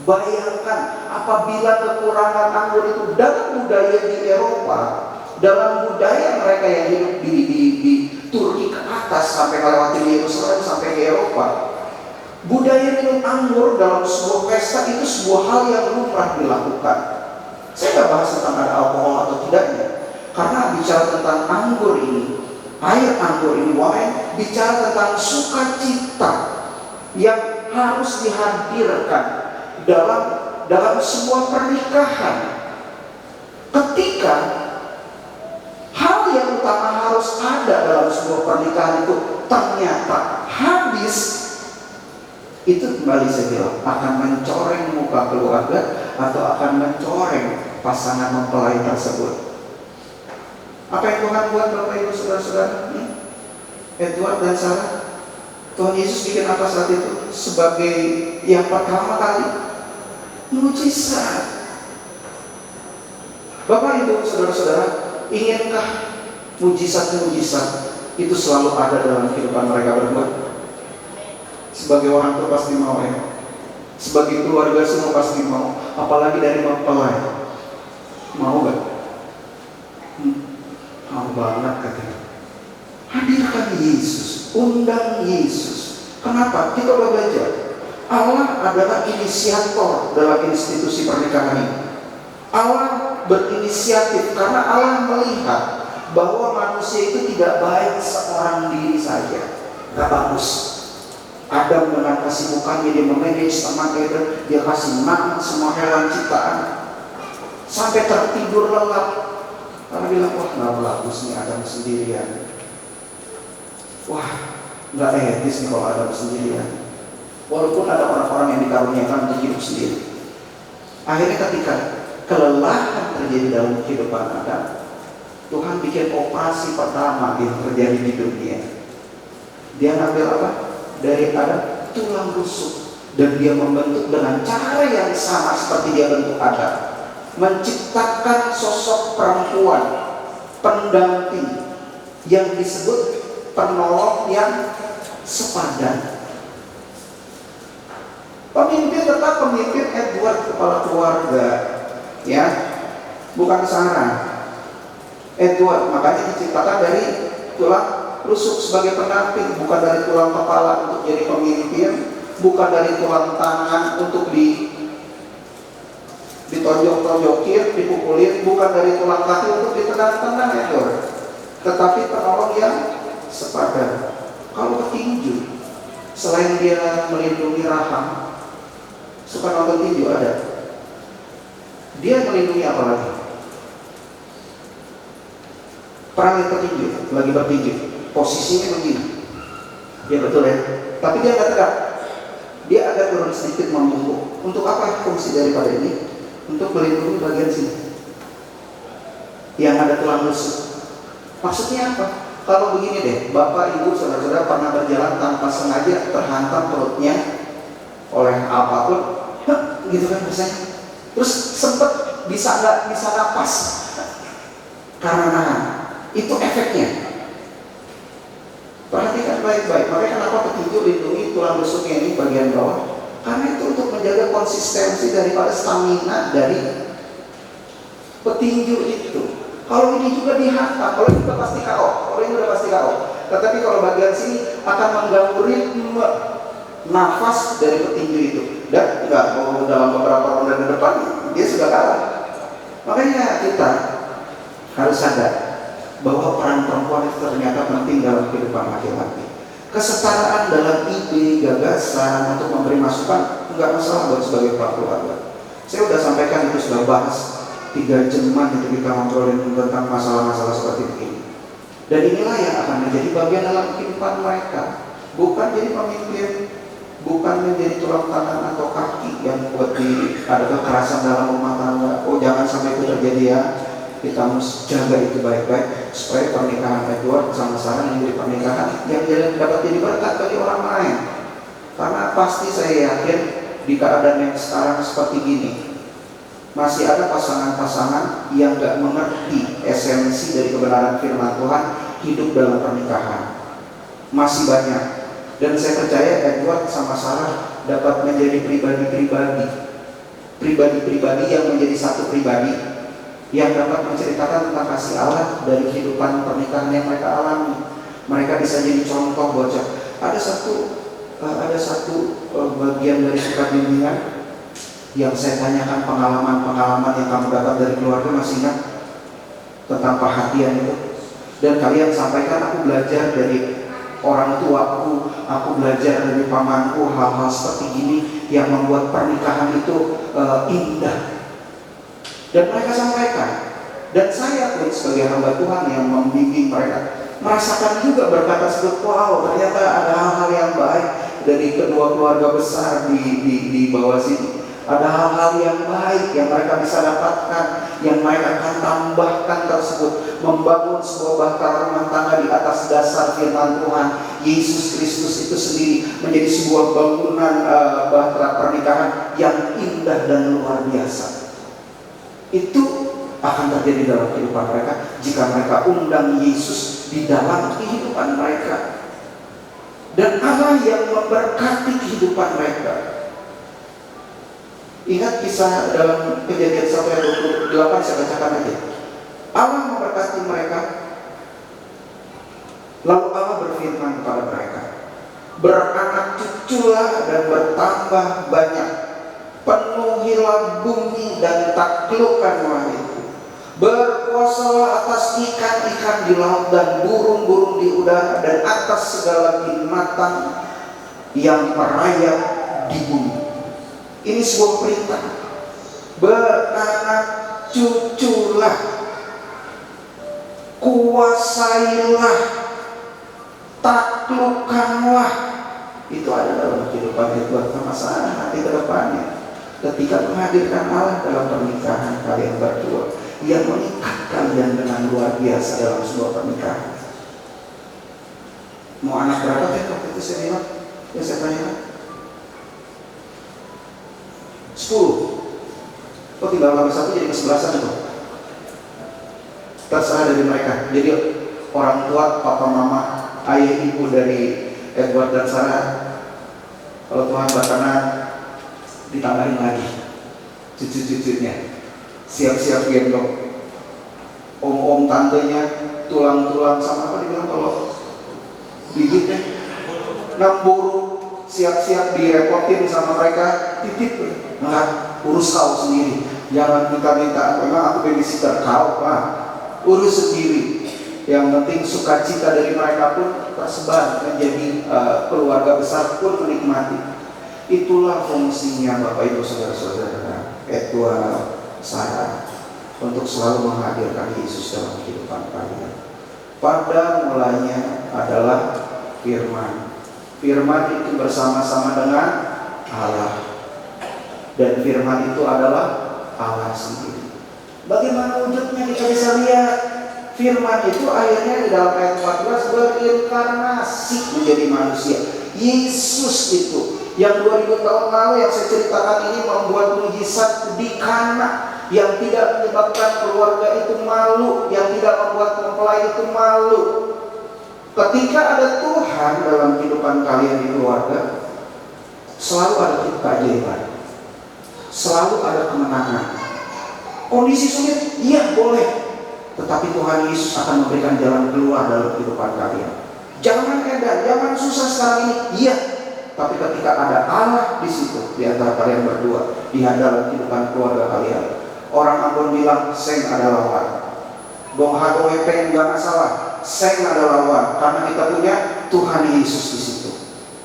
Bayangkan apabila kekurangan anggur itu dalam budaya di Eropa, dalam budaya mereka yang hidup di Turki ke atas sampai melewati Yerusalem sampai ke Eropa, budaya minum anggur dalam sebuah pesta itu sebuah hal yang lumrah dilakukan. Saya tidak bahas tentang ada alkohol atau tidaknya, karena bicara tentang anggur ini, air anggur ini, wine, bicara tentang sukacita yang harus dihadirkan dalam sebuah pernikahan. Ketika hal yang utama harus ada dalam sebuah pernikahan itu ternyata habis, itu kembali saya bilang akan mencoreng muka keluarga atau akan mencoreng pasangan mempelai tersebut. Apa yang Tuhan buat Bapak Ibu Saudara-saudara? Edward dan Sarah, Tuhan Yesus bikin apa saat itu? Sebagai yang pertama kali, mujizat. Bapak Ibu Saudara-saudara, inginkah mujizat-mujizat itu selalu ada dalam kehidupan mereka berdua? Sebagai orang tua pasti mau ya. Sebagai keluarga semua pasti mau. Apalagi dari mempelai. Mau gak? Mau banget katanya. Hadirkan Yesus, undang Yesus. Kenapa? Kita udah belajar Allah adalah inisiator dalam institusi pernikahan ini. Allah berinisiatif karena Allah melihat bahwa manusia itu tidak baik seorang diri saja. Gak bagus. Adam dengan kesibukannya dia memanage sama Eden, dia kasih nama semua hewan ciptaan sampai tertidur lelap. Karena bilang, wah gak bagus nih Adam sendirian. Wah gak etis nih kalau Adam sendirian. Walaupun ada orang-orang yang dikaruniakan untuk hidup sendiri. Akhirnya ketika kelelahan terjadi dalam kehidupan Adam, Tuhan bikin operasi pertama yang terjadi di dunia. Dia ngambil apa? Dari Adam tulang rusuk, dan dia membentuk dengan cara yang sama seperti dia bentuk Adam, menciptakan sosok perempuan pendamping yang disebut penolong yang sepadan. Pemimpin tetap pemimpin Edward, kepala keluarga, ya, bukan Sarah. Edward makanya diciptakan dari tulang rusuk sebagai pendamping, bukan dari tulang kepala untuk jadi pemimpin, bukan dari tulang tangan untuk ditonjok-tonjokin, dipukulin, bukan dari tulang kaki untuk ditendang-tendang Edward, tetapi penolong yang sepadan. Kalau petinju, selain dia melindungi rahang, suka nonton tinju ada, dia melindungi apa lagi? Perang petinju, lagi bertinju, posisinya begini, ya betul ya, tapi dia nggak tegak, dia agak turun sedikit membungkuk. Untuk apa fungsi daripada ini? Untuk melindungi bagian sini yang ada tulang rusuk. Maksudnya apa? Kalau begini deh, Bapak Ibu Saudara-saudara pernah berjalan tanpa sengaja terhantam perutnya oleh apapun, gitu kan misalnya, terus sempet bisa napas karena nahan, itu efeknya. Perhatikan, perhatikan baik-baik. Makanya kenapa petinju lindungi tulang rusuknya ini bagian bawah? Karena itu untuk menjaga konsistensi daripada stamina dari petinju itu. Kalau ini juga dihantam, kalau ini udah pasti KO, Tetapi kalau bagian sini akan mengganggu ritme nafas dari petinju itu. Dan enggak mau dalam beberapa ronde ke depan dia sudah kalah. Makanya kita harus sadar bahwa peran perempuan itu ternyata penting dalam kehidupan laki-laki. Kesetaraan dalam ide, gagasan untuk memberi masukan enggak masalah buat sebagai kepala keluarga. Saya sudah sampaikan itu, sudah bahas 3 jaman itu kita ngobrolin tentang masalah-masalah seperti ini. Dan inilah yang akan menjadi bagian dalam kehidupan mereka. Bukan jadi pemimpin, bukan menjadi tulang tangan atau kaki yang buat ada kekerasan dalam rumah tangga. Oh, jangan sampai itu terjadi ya. Kita harus jaga itu baik-baik supaya pernikahan Edward sama Sarah menjadi pernikahan yang dapat jadi berkat bagi orang lain. Karena pasti saya yakin di keadaan yang sekarang seperti gini masih ada pasangan-pasangan yang gak mengerti esensi dari kebenaran firman Tuhan hidup dalam pernikahan. Masih banyak. Dan saya percaya Edward sama Sarah dapat menjadi pribadi-pribadi yang menjadi satu pribadi yang dapat menceritakan tentang kasih Allah dari kehidupan pernikahan yang mereka alami. Mereka bisa jadi contoh bocah. Ada satu bagian dari surat bimbingan yang saya tanyakan pengalaman-pengalaman yang kamu dapat dari keluarga, masih ingat tentang perhatian itu? Dan kalian sampaikan, aku belajar dari orang tuaku, aku belajar dari pamanku hal-hal seperti ini yang membuat pernikahan itu indah. Dan mereka sampaikan, dan saya pun sebagai hamba Tuhan yang membimbing mereka merasakan juga berkata seperti, wow, ternyata ada hal-hal yang baik dari kedua keluarga besar di bawah sini. Ada hal-hal yang baik yang mereka bisa dapatkan, yang mereka akan tambahkan tersebut, membangun sebuah bahtera rumah tangga di atas dasar firman Tuhan Yesus Kristus itu sendiri, menjadi sebuah bangunan bahtera pernikahan yang indah dan luar biasa. Itu akan terjadi dalam kehidupan mereka jika mereka undang Yesus di dalam kehidupan mereka. Dan Allah yang memberkati kehidupan mereka. Ingat kisah dalam Kejadian 1 ayat 28, saya bacakan aja. Allah memberkati mereka. Lalu Allah berfirman kepada mereka, beranak cuculah dan bertambah banyak, penuhilah bumi dan taklukkanlah itu. Berkuasalah atas ikan-ikan di laut dan burung-burung di udara dan atas segala binatang yang merayap di bumi. Ini sebuah perintah. Beranak cuculah, kuasailah, taklukkanlah. Itu ada dalam kehidupan Edward sama Sarah nanti ke depannya. Ketika menghadirkan Allah dalam pernikahan kalian berdua, yang mengikat kalian dengan luar biasa dalam sebuah pernikahan. Mau anak berapa kan waktu itu saya bilang? Ya saya tanya 10. Kok tinggal tambah 1 jadi ke-11an itu? Terserah dari mereka. Jadi orang tua, papa, mama, ayah, ibu dari Edward dan Sarah, kalau Tuhan berkenan ditambahin lagi cucu-cucunya, siap-siap gendong om-om tantenya, tulang-tulang sama apa dibilang kalau bibitnya, namburu, siap-siap direpotin sama mereka, titip, enggak, urus kau sendiri, jangan minta-minta, memang aku babysitter kau, urus sendiri. Yang penting sukacita dari mereka pun tersebar menjadi keluarga besar pun menikmati. Itulah fungsinya Bapak Ibu Saudara-saudara, Edward, Sarah, untuk selalu menghadirkan Yesus dalam kehidupan kalian. Pada mulanya adalah firman. Firman itu bersama-sama dengan Allah. Dan firman itu adalah Allah sendiri. Bagaimana wujudnya kita bisa lihat? Firman itu akhirnya di dalam ayat 14 berinkarnasi menjadi manusia. Yesus itu yang 2000 tahun lalu yang saya ceritakan ini membuat mujizat di Kana, yang tidak menyebabkan keluarga itu malu, yang tidak membuat mempelai itu malu. Ketika ada Tuhan dalam kehidupan kalian di keluarga, selalu ada keajaiban, selalu ada kemenangan. Kondisi sulit, iya boleh, tetapi Tuhan Yesus akan memberikan jalan keluar dalam kehidupan kalian. Jangan edan, jangan susah sekarang ini, iya. Tapi ketika ada Allah di situ, di antara kalian berdua, di dalam kehidupan keluarga kalian, orang Ambon bilang, seng ada lawan. Bong hago hepeng nggak masalah, seng ada lawan, karena kita punya Tuhan Yesus di situ.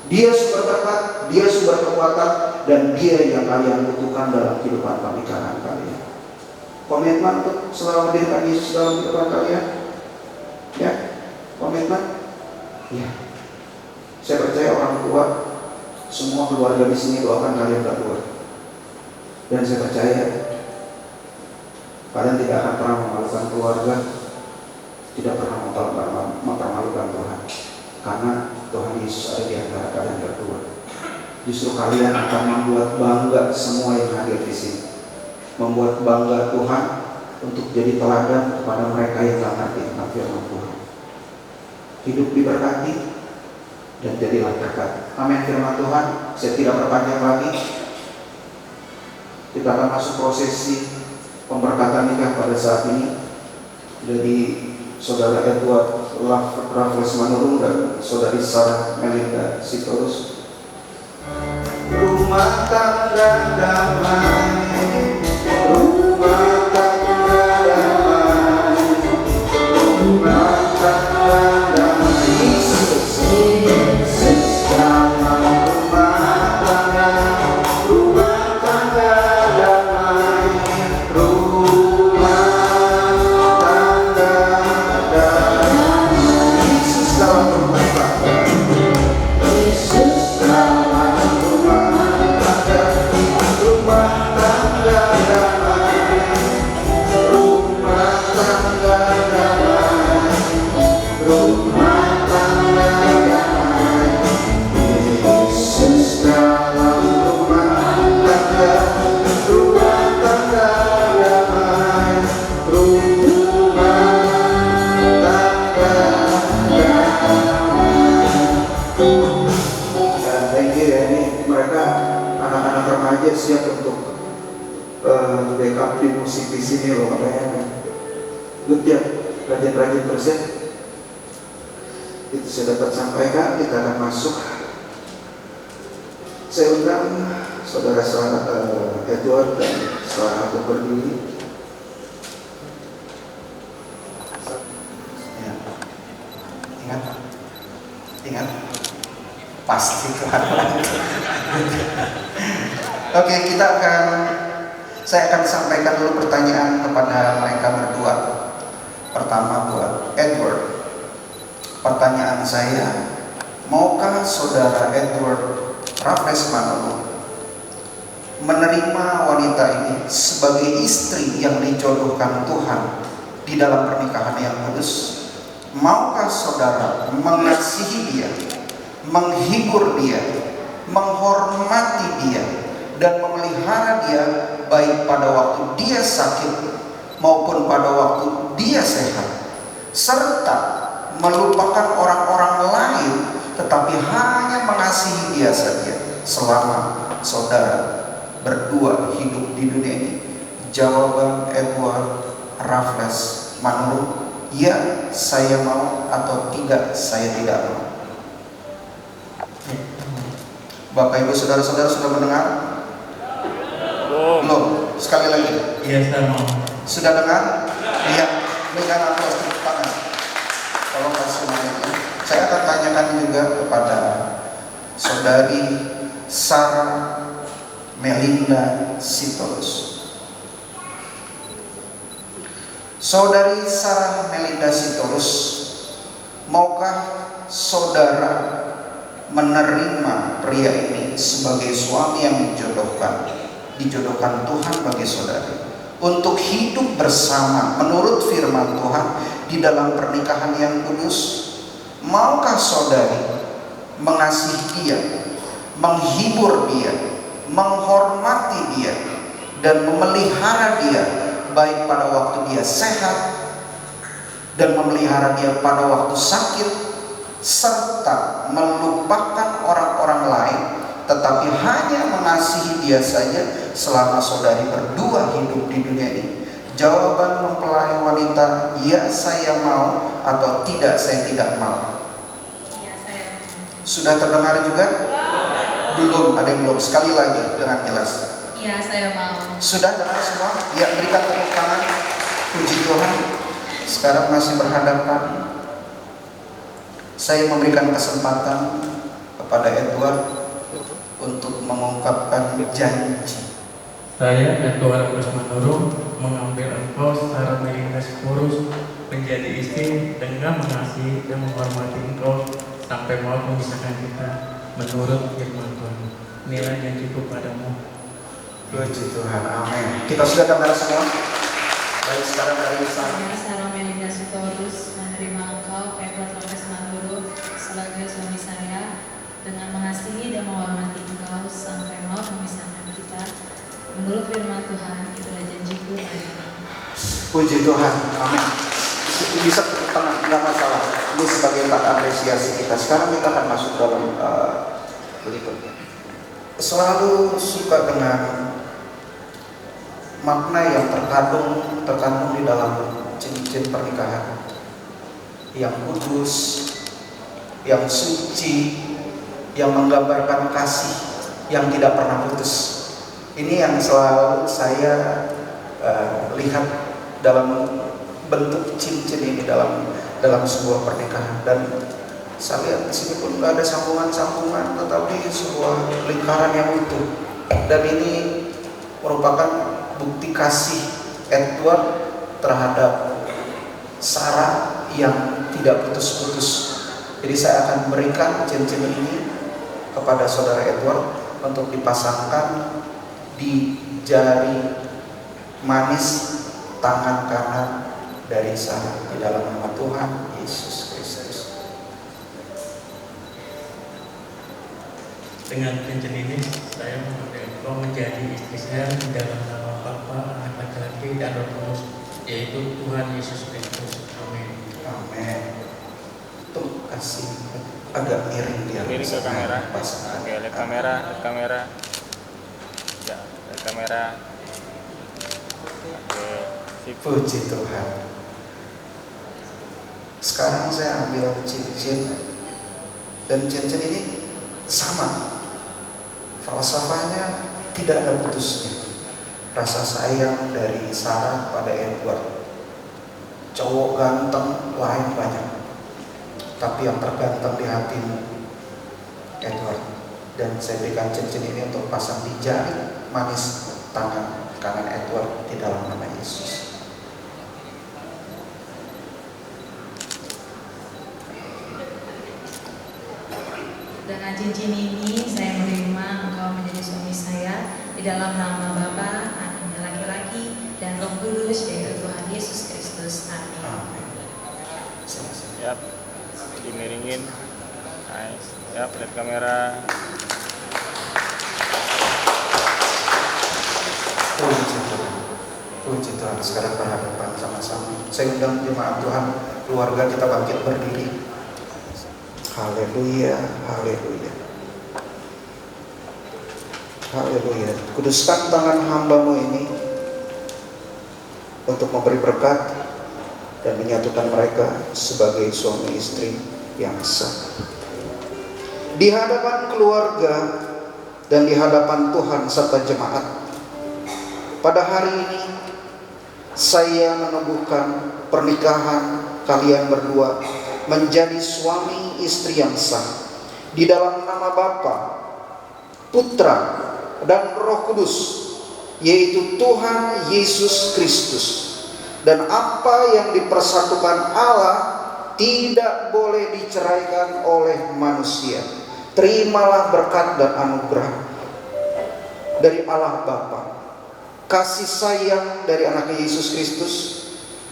Dia sumber berkat, dia sumber kekuatan, dan dia yang kalian butuhkan dalam kehidupan pernikahan kalian. Komitmen untuk selalu menghadirkan Yesus dalam kehidupan kalian, ya, komitmen, ya. Saya percaya orang tua, semua keluarga di sini doakan kalian berdua, dan saya percaya kalian tidak akan pernah memalukan keluarga, tidak pernah mempermalukan Tuhan, karena Tuhan Yesus ada di antara kalian berdua. Justru kalian akan membuat bangga semua yang hadir di sini, membuat bangga Tuhan untuk jadi teladan kepada mereka yang tak ngerti tentang firman Tuhan. Hidup diberkati dan jadilah berkat. Amin. Firman Tuhan, saya tidak berpanjang lagi. Kita akan masuk prosesi pemberkatan nikah pada saat ini. Jadi Saudara Edward Raffles Manurung dan Saudari Sarah Melinda Sitorus. Rumah tangga damai, rumah tangga damai, rumah tangga damai, Yesus dalam rumah tangga damai, rumah tangga damai, Yesus dalam rumah tangga, Yesus dalam siap untuk backup di musik di sini loh, katanya. Good job, rajin-rajin terus ya. Itu saya dapat sampaikan. Kita akan masuk. Saya undang Saudara Edward dan Sarah untuk berdiri. Ya. Ingat, pasti kehadiran. Oke, saya akan sampaikan dulu pertanyaan kepada mereka berdua. Pertama buat Edward. Pertanyaan saya, maukah Saudara Edward Raffles Manurung menerima wanita ini sebagai istri yang dijodohkan Tuhan di dalam pernikahan yang kudus? Maukah saudara mengasihi dia, menghibur dia, menghormati dia, dan memelihara dia baik pada waktu dia sakit maupun pada waktu dia sehat, serta melupakan orang-orang lain tetapi hanya mengasihi dia saja selama saudara berdua hidup di dunia ini? Jawaban Edward Raffles Manurung, ya saya mau, atau tidak saya tidak mau. Bapak Ibu saudara-saudara sudah mendengar? Belum. Sekali lagi. Iya, saya mau. Sudah dengar? Iya. Berikan aplaus tepuk tangan. Tolong kasih mic-nya. Saya akan tanyakan juga kepada Saudari Sarah Melinda Sitorus. Saudari Sarah Melinda Sitorus, maukah saudara menerima pria ini sebagai suami yang dijodohkan Tuhan bagi saudari, untuk hidup bersama menurut firman Tuhan di dalam pernikahan yang kudus? Maukah saudari mengasihi dia, menghibur dia, menghormati dia, dan memelihara dia baik pada waktu dia sehat dan memelihara dia pada waktu sakit, serta melupakan orang-orang lain, tetapi hanya mengasihi dia saja selama saudari berdua hidup di dunia ini? Jawaban mempelai wanita, ya saya mau, atau tidak saya tidak mau. Sudah terdengar juga? Belum, ada yang belum. Sekali lagi dengan jelas. Ya, saya mau. Sudah dengar semua? Ya, berikan tepuk tangan. Puji Tuhan. Sekarang masih berhadapan. Saya memberikan kesempatan kepada Edward untuk mengungkapkan janji. Saya, Edward Agus Manurung, mengambil engkau secara meringkas kurus menjadi istri dengan mengasihi dan menghormati engkau sampai mau memisahkan kita menurut firman Tuhan. Inilah janjiku padamu. Puji Tuhan, amin. Kita sudah dengar semua. Baik, sekarang dari sana. Saya, Sarah Melinda Sitorus, menerima engkau, Edward Agus Manurung, sebagai suami saya dengan mengasihi dan menghormati engkau sampai mau memisahkan kita menurut firman Tuhan. Itulah janjiku padamu. Puji Tuhan, amin. Bisa tepuk tangan, nggak masalah. Ini sebagai tanda apresiasi kita. Sekarang kita akan masuk dalam berikutnya. Selalu suka dengan makna yang terkandung di dalam cincin pernikahan, yang kudus, yang suci, yang menggambarkan kasih yang tidak pernah putus. Ini yang selalu saya lihat dalam bentuk cincin ini dalam sebuah pernikahan. Dan saya lihat di sini pun nggak ada sambungan-sambungan, tetapi sebuah lingkaran yang utuh. Dan ini merupakan bukti kasih Edward terhadap Sarah yang tidak putus-putus. Jadi saya akan berikan cincin ini kepada saudara Edward untuk dipasangkan di jari manis tangan kanan dari Sarah, di dalam nama Tuhan Yesus Kristus. Dengan cincin ini saya mengambil engkau menjadi istri saya di dalam nama Bapa, Anak, Laki-laki, dan Roh Kudus, yaitu Tuhan Yesus Kristus. Amin. Amin. Tuh kasih agak miring dia. Miring ke kamera. Oke, lihat kamera, Ya, lihat kamera. Oke, sip. Puji Tuhan. Sekarang saya ambil cincin, dan cincin ini sama. Falsafahnya tidak ada putusnya. Rasa sayang dari Sarah pada Edward. Cowok ganteng lain banyak, tapi yang terganteng di hatimu Edward. Dan saya berikan cincin ini untuk pasang di jari manis tangan kanan Edward di dalam nama Yesus. Dengan cincin ini saya menerima engkau menjadi suami saya di dalam nama Bapa, Anak, Laki-laki, dan Roh Kudus, yaitu Tuhan Yesus Kristus. Amin. Siap, dimiringin. Nice. Siap, lihat kamera. Puji Tuhan, sekarang berhadapan sama-sama. Saya undang jemaat Tuhan, keluarga kita bangkit berdiri. Haleluya, haleluya, haleluya. Kuduskan tangan hamba-Mu ini untuk memberi berkat dan menyatukan mereka sebagai suami istri yang sah. Di hadapan keluarga dan di hadapan Tuhan serta jemaat, pada hari ini saya meneguhkan pernikahan kalian berdua menjadi suami istri yang sah di dalam nama Bapa, Putra, dan Roh Kudus, yaitu Tuhan Yesus Kristus. Dan apa yang dipersatukan Allah tidak boleh diceraikan oleh manusia. Terimalah berkat dan anugerah dari Allah Bapa, kasih sayang dari anaknya Yesus Kristus,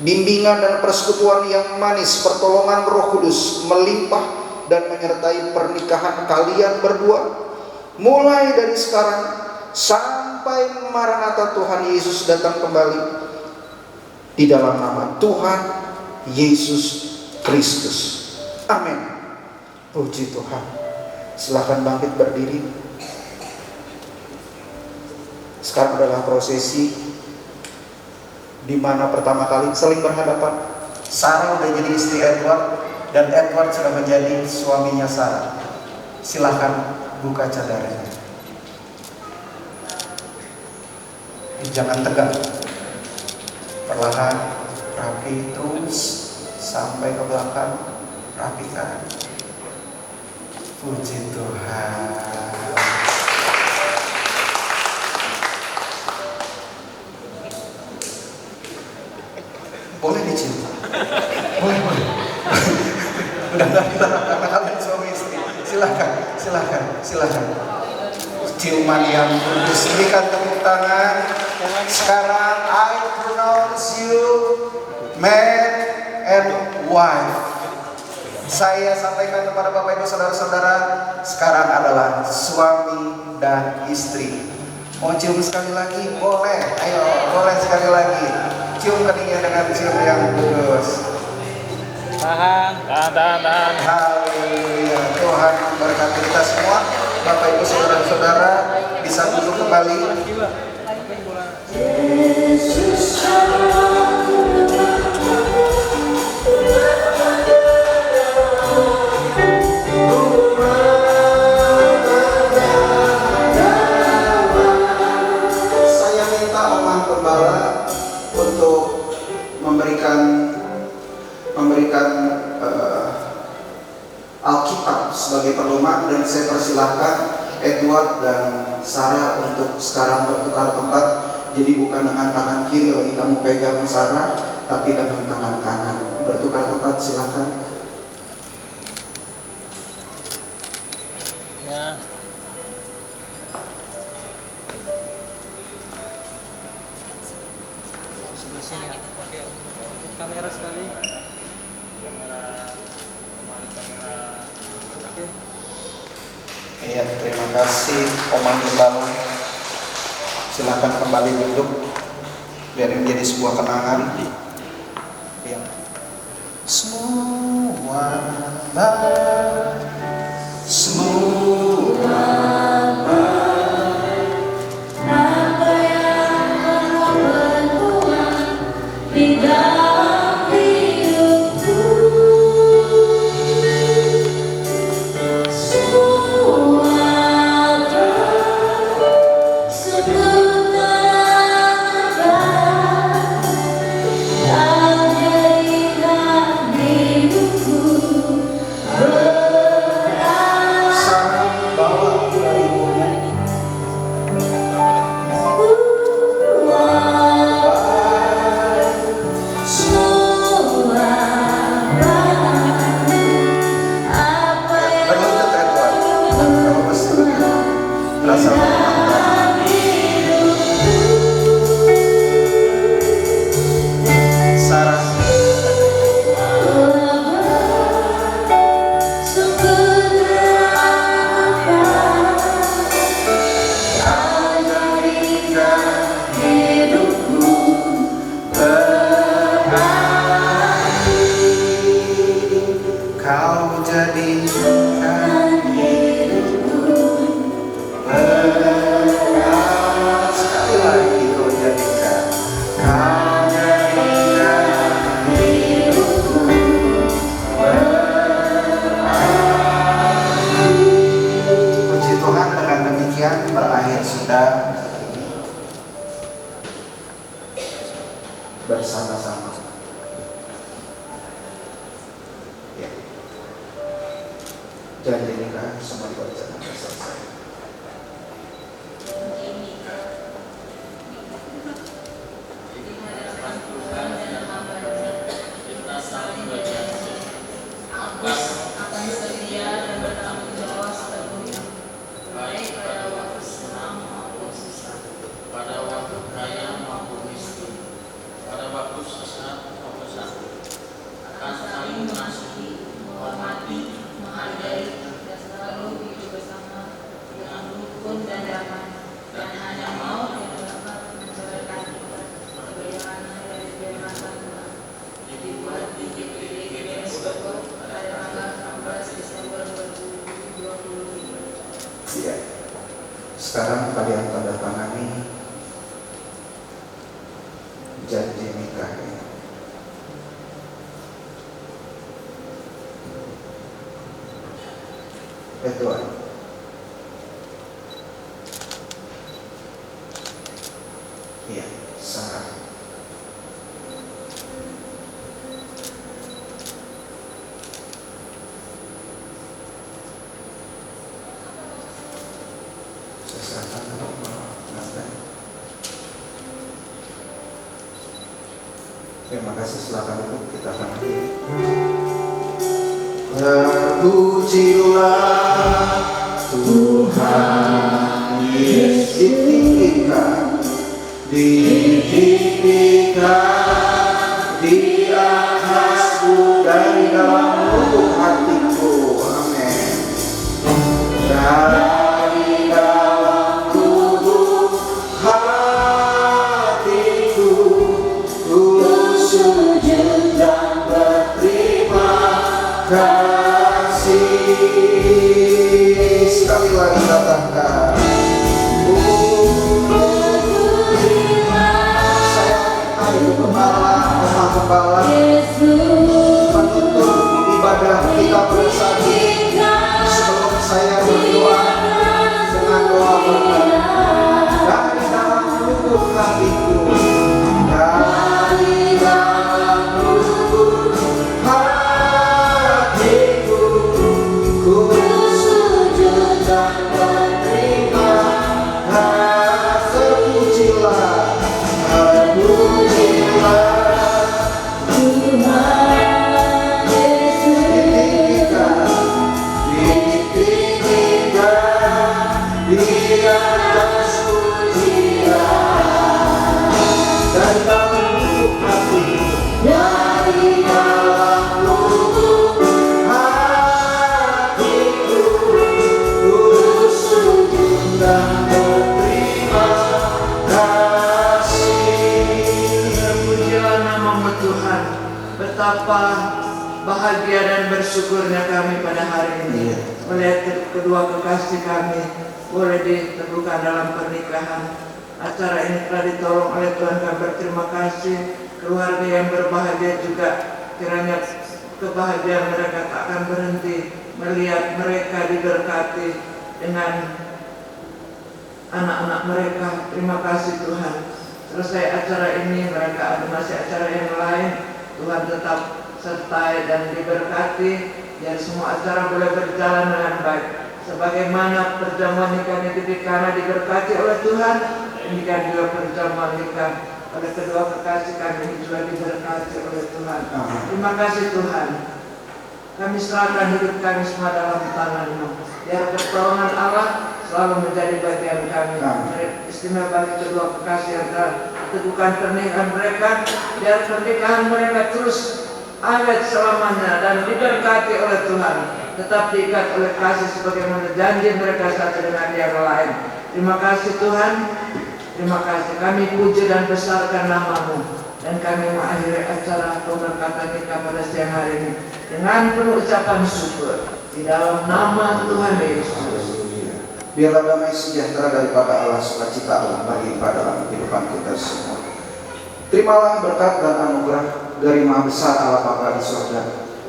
bimbingan dan persekutuan yang manis, pertolongan Roh Kudus melimpah dan menyertai pernikahan kalian berdua, mulai dari sekarang sampai Maranatha Tuhan Yesus datang kembali, di dalam nama Tuhan Yesus Kristus. Amin. Puji Tuhan. Silakan bangkit berdiri. Sekarang adalah prosesi di mana pertama kali saling berhadapan. Sarah udah jadi istri Edward dan Edward sudah menjadi suaminya Sarah. Silakan buka cadarnya. Jangan tegang. Perlahan, rapi terus sampai ke belakang, rapikan. Puji Tuhan. Boleh dicium? Boleh. Udah nggak dilarang karena kalian suami istri. Silakan. Ciuman yang kudus, berikan tepuk tangan. Sekarang I pronounce you man and wife. Saya sampaikan kepada Bapak Ibu Saudara-saudara, sekarang adalah suami dan istri. Mau cium sekali lagi? Boleh. Ayo, boleh sekali lagi. Cium keningnya dengan cium yang kudus. Tahan. Haleluya. Tuhan memberkati kita semua. Bapak Ibu Saudara-saudara bisa duduk kembali. Saya minta Omah Gembala untuk memberikan Alkitab sebagai pedoman, dan saya persilahkan Edward dan Sarah untuk sekarang bertukar tempat. Jadi bukan dengan tangan kiri lagi kamu pegang Sarah, tapi dengan tangan kanan. Bertukar tempat, silakan. Ya. Sebelah sini ya. Oke. Kamera sekali. Iya, terima kasih Omah Gembala. Silakan kembali duduk biar menjadi sebuah kenangan. Ya. Semua apa yang pernah berbuat di dalam hidupku, semua sebut terlambat dan jadikan hidupku bersama-sama. Ya. Janji nikah semua dibacakan selesai. akan setia dan bertanggung jawab sepenuhnya, baik pada waktu senang maupun susah, pada waktu kaya maupun miskin, pada waktu sesat maupun sakit, akan saling mengasihi, menghormati, menghargai, dan selalu hidup bersama. Edward. Iya, Sarah. Saya serahkan kepada Nasdem. Terima kasih, silakan duduk, kita akan berdiri. Terpujilah Tuhan Yesus, ditinggikan di atasku, dari dalam lubuk hatiku, amin. Dari dalam lubuk hatiku, ku sujud dan berterima kasih. Sekali lagi katakan, Gembala menutup ibadah kita bersama. Sebelum saya berdoa dengan doa berkat, dari dalam lubuk hatiku, dari dalam lubuk hatiku, ku sujud dan berterima kasih. Terpujilah, terpujilah betapa bahagia dan bersyukurnya kami pada hari ini melihat kedua kekasih kami boleh diteguhkan dalam pernikahan. Acara ini telah ditolong oleh Tuhan, kami berterima kasih. Keluarga yang berbahagia juga, kiranya kebahagiaan mereka tak akan berhenti melihat mereka diberkati dengan anak-anak mereka. Terima kasih Tuhan. Selesai acara ini, mereka ada masih acara yang lain. Tuhan tetap sertai dan diberkati, biar semua acara boleh berjalan dengan baik. Sebagaimana perjamuan nikah itu karena diberkati oleh Tuhan, demikian juga perjamuan nikah oleh kedua kekasih kami juga diberkati oleh Tuhan. Terima kasih Tuhan. Kami serahkan hidup kami semua dalam tangan-Mu. Biar pertolongan Allah selalu menjadi bagian kami. Istimewa bagi kedua kekasih yang telah teguhkan pernikahan mereka, biar pernikahan mereka terus awet selamanya dan diberkati oleh Tuhan, tetap diikat oleh kasih sebagaimana janji mereka satu dengan yang lain. Terima kasih Tuhan, terima kasih. Kami puji dan besarkan nama-Mu, dan kami mengakhiri acara pemberkatan kita pada siang hari ini dengan penuh ucapan syukur di dalam nama Tuhan Yesus. Biarlah damai sejahtera daripada Allah, sukacita Allah berlimpah dalam kehidupan kita semua. Terimalah berkat dan anugerah dari Maha Besar Allah Bapa di surga,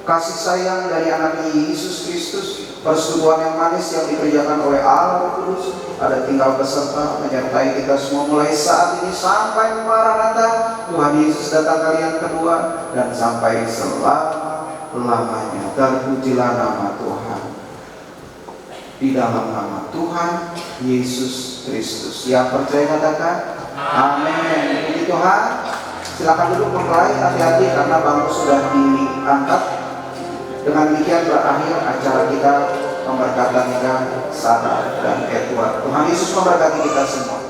kasih sayang dari anak Yesus Kristus, persekutuan yang manis yang dikerjakan oleh Allah Kudus, ada tinggal beserta menyertai kita semua mulai saat ini sampai Maranatha. Tuhan Yesus datang kali yang kedua dan sampai selama-lamanya. Terpujilah nama Tuhan. Di dalam nama Tuhan Yesus Kristus. Yang percaya katakan amin. Puji Tuhan. Silakan duduk mempelai, hati-hati karena bangku sudah diangkat. Dengan demikian berakhir acara kita pemberkatan nikah Sarah dan Edward. Tuhan Yesus memberkati kita semua.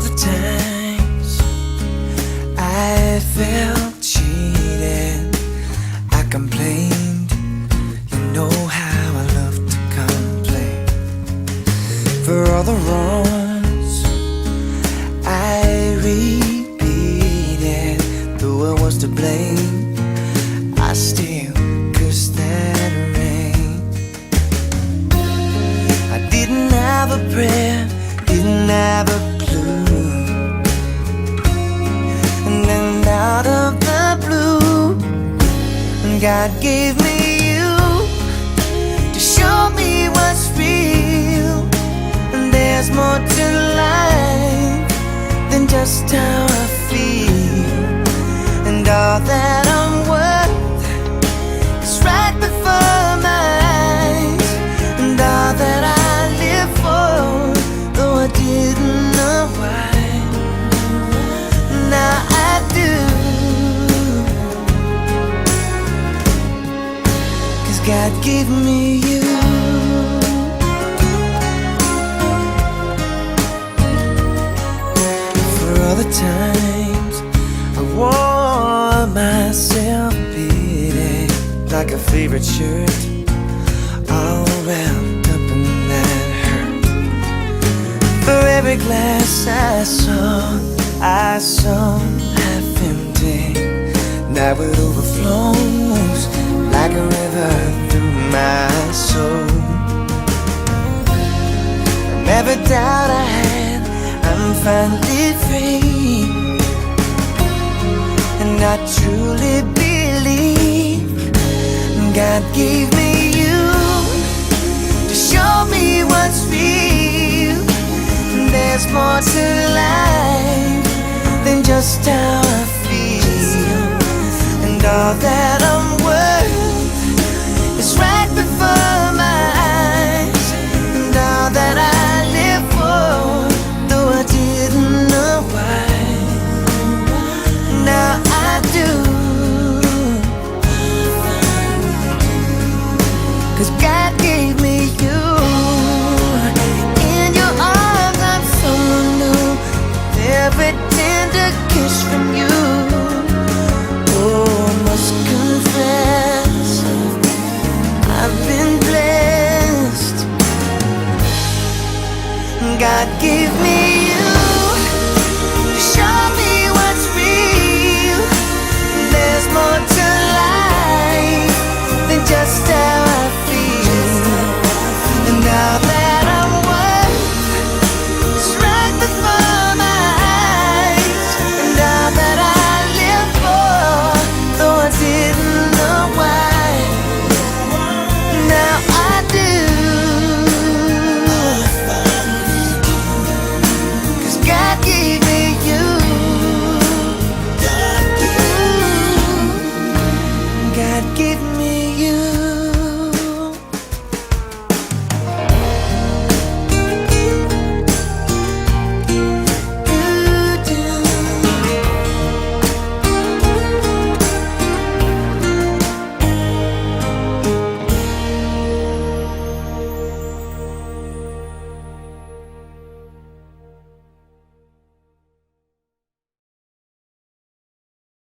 the times I felt cheated, I complained. You know how I love to complain. For all the wrongs I repeated, though I was to blame, I still cursed that rain. I didn't have a prayer, didn't have a clue, and then out of the blue, God gave me you to show me what's real. And there's more to life than just how I feel, and all that I'm worth is right before my eyes, and all that I live for, though I didn't know why, now I do, 'cause God gave me you. For all the times I wore myself beating like a favorite shirt, all wrapped up in that hurt. For every glass I saw half empty, now it overflows like a river through my soul. And every doubt I had, I'm finally free, and I truly believe God gave me you to show me what's real. There's more to life than just how I feel, and all that I'm worth is right before my eyes, and all that I live for, though I didn't know why, now I do, 'cause God gave me you. In your arms I'm someone new, with every tender kiss from you. Oh, I must confess, I've been blessed. God gave me you.